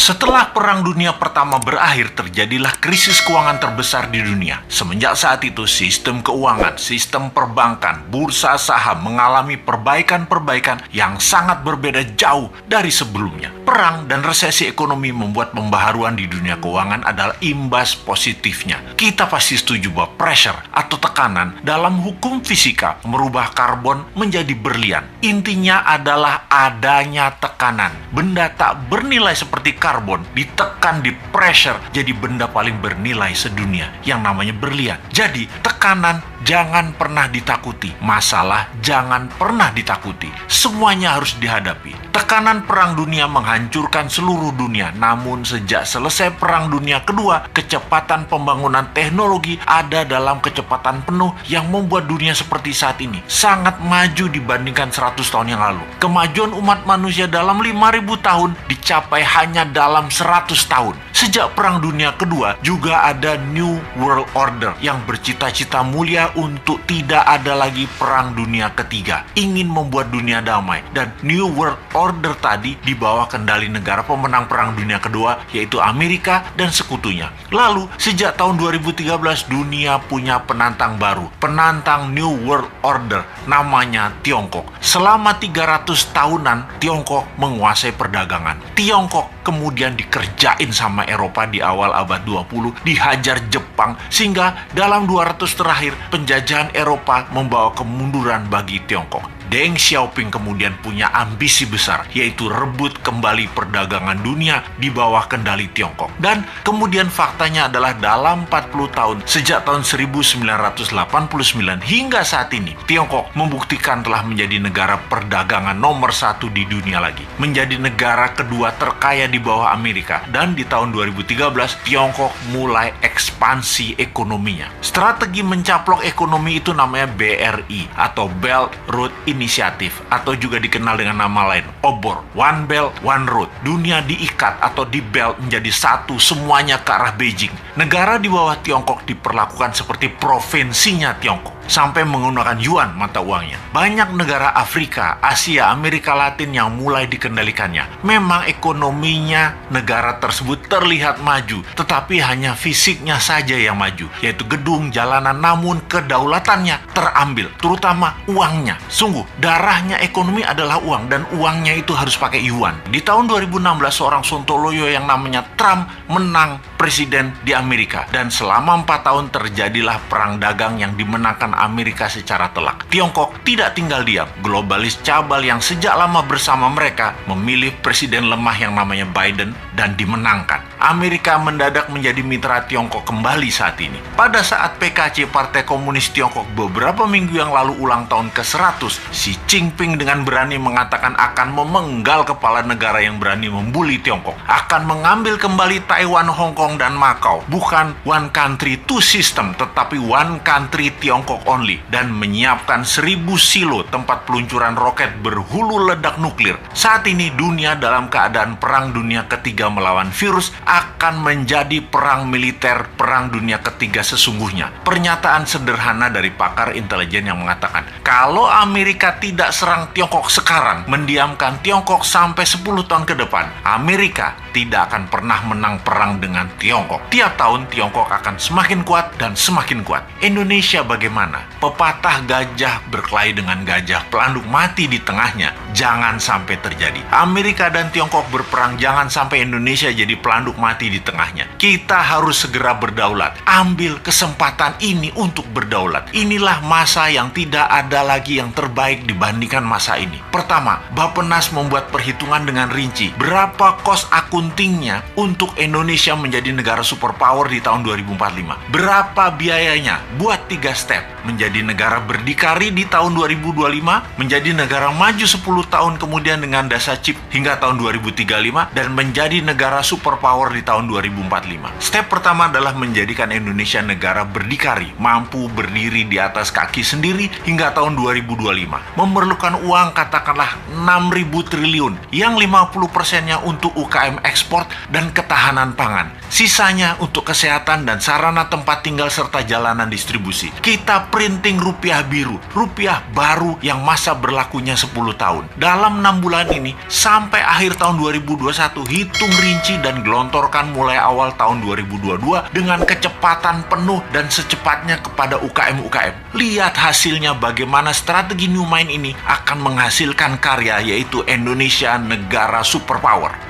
Setelah Perang Dunia Pertama berakhir, terjadilah krisis keuangan terbesar di dunia. Semenjak saat itu, sistem keuangan, sistem perbankan, bursa saham mengalami perbaikan-perbaikan yang sangat berbeda jauh dari sebelumnya. Perang dan resesi ekonomi membuat pembaharuan di dunia keuangan adalah imbas positifnya. Kita pasti setuju bahwa pressure atau tekanan dalam hukum fisika merubah karbon menjadi berlian. Intinya adalah adanya tekanan. Benda tak bernilai seperti karbon ditekan di pressure jadi benda paling bernilai sedunia yang namanya berlian. Jadi tekanan jangan pernah ditakuti, masalah jangan pernah ditakuti, semuanya harus dihadapi. Tekanan Perang Dunia menghancurkan seluruh dunia, namun sejak selesai Perang Dunia Kedua, kecepatan pembangunan teknologi ada dalam kecepatan penuh yang membuat dunia seperti saat ini sangat maju dibandingkan 100 tahun yang lalu. Kemajuan umat manusia dalam 5.000 tahun dicapai hanya dalam 100 tahun. Sejak Perang Dunia Kedua juga ada New World Order yang bercita-cita mulia untuk tidak ada lagi Perang Dunia Ketiga, ingin membuat dunia damai. Dan New World Order tadi di bawah kendali negara pemenang Perang Dunia Kedua, yaitu Amerika dan sekutunya. Lalu sejak tahun 2013 dunia punya penantang baru, penantang New World Order, namanya Tiongkok. Selama 300 tahunan Tiongkok menguasai perdagangan. Tiongkok kemudian dikerjain sama Eropa di awal abad 20, dihajar Jepang, sehingga dalam 200 terakhir penjajahan Eropa membawa kemunduran bagi Tiongkok. Deng Xiaoping kemudian punya ambisi besar, yaitu rebut kembali perdagangan dunia di bawah kendali Tiongkok. Dan kemudian faktanya adalah dalam 40 tahun, sejak tahun 1989 hingga saat ini, Tiongkok membuktikan telah menjadi negara perdagangan nomor 1 di dunia lagi. Menjadi negara kedua terkaya di bawah Amerika. Dan di tahun 2013, Tiongkok mulai ekspansi ekonominya. Strategi mencaplok ekonomi itu namanya BRI atau Belt Road Initiative, atau juga dikenal dengan nama lain OBOR, One Belt One Road. Dunia diikat atau di belt menjadi satu, semuanya ke arah Beijing. Negara di bawah Tiongkok diperlakukan seperti provinsinya Tiongkok, sampai menggunakan yuan mata uangnya. Banyak negara Afrika, Asia, Amerika Latin yang mulai dikendalikannya. Memang ekonominya negara tersebut terlihat maju, tetapi hanya fisiknya saja yang maju, yaitu gedung, jalanan, namun kedaulatannya terambil, terutama uangnya. Sungguh, darahnya ekonomi adalah uang, dan uangnya itu harus pakai yuan. Di tahun 2016, seorang sontoloyo yang namanya Trump menang presiden di Amerika, dan selama 4 tahun terjadilah perang dagang yang dimenangkan Amerika secara telak. Tiongkok tidak tinggal diam. Globalis cabal yang sejak lama bersama mereka memilih presiden lemah yang namanya Biden dan dimenangkan. Amerika mendadak menjadi mitra Tiongkok kembali saat ini. Pada saat PKC, Partai Komunis Tiongkok, beberapa minggu yang lalu ulang tahun ke-100, Xi Jinping dengan berani mengatakan akan memenggal kepala negara yang berani membuli Tiongkok, akan mengambil kembali Taiwan, Hong Kong, dan Macau. Bukan one country two system, tetapi one country Tiongkok only, dan menyiapkan 1000 silo tempat peluncuran roket berhulu ledak nuklir. Saat ini dunia dalam keadaan Perang Dunia Ketiga melawan virus akan menjadi perang militer Perang Dunia Ketiga sesungguhnya. Pernyataan sederhana dari pakar intelijen yang mengatakan, kalau Amerika tidak serang Tiongkok sekarang, mendiamkan Tiongkok sampai 10 tahun ke depan, Amerika tidak akan pernah menang perang dengan Tiongkok. Tiap tahun Tiongkok akan semakin kuat dan semakin kuat. Indonesia bagaimana? Pepatah gajah berkelahi dengan gajah, pelanduk mati di tengahnya. Jangan sampai terjadi. Amerika dan Tiongkok berperang, jangan sampai Indonesia jadi pelanduk mati di tengahnya. Kita harus segera berdaulat. Ambil kesempatan ini untuk berdaulat. Inilah masa yang tidak ada lagi yang terbaik dibandingkan masa ini. Pertama, Bappenas membuat perhitungan dengan rinci. Berapa cost akuntingnya untuk Indonesia menjadi negara superpower di tahun 2045? Berapa biayanya? Buat 3 step. Menjadi negara berdikari di tahun 2025, menjadi negara maju 10 tahun kemudian dengan dasa chip hingga tahun 2035, dan menjadi negara superpower di tahun 2045. Step pertama adalah menjadikan Indonesia negara berdikari, mampu berdiri di atas kaki sendiri hingga tahun 2025. Memerlukan uang katakanlah 6.000 triliun, yang 50%-nya untuk UKM ekspor dan ketahanan pangan. Sisanya untuk kesehatan dan sarana tempat tinggal serta jalanan distribusi. revolusi. Kita printing rupiah biru, rupiah baru yang masa berlakunya 10 tahun. Dalam 6 bulan ini, sampai akhir tahun 2021, hitung rinci dan gelontorkan mulai awal tahun 2022 dengan kecepatan penuh dan secepatnya kepada UKM-UKM. Lihat hasilnya bagaimana strategi New Mind ini akan menghasilkan karya, yaitu Indonesia negara superpower.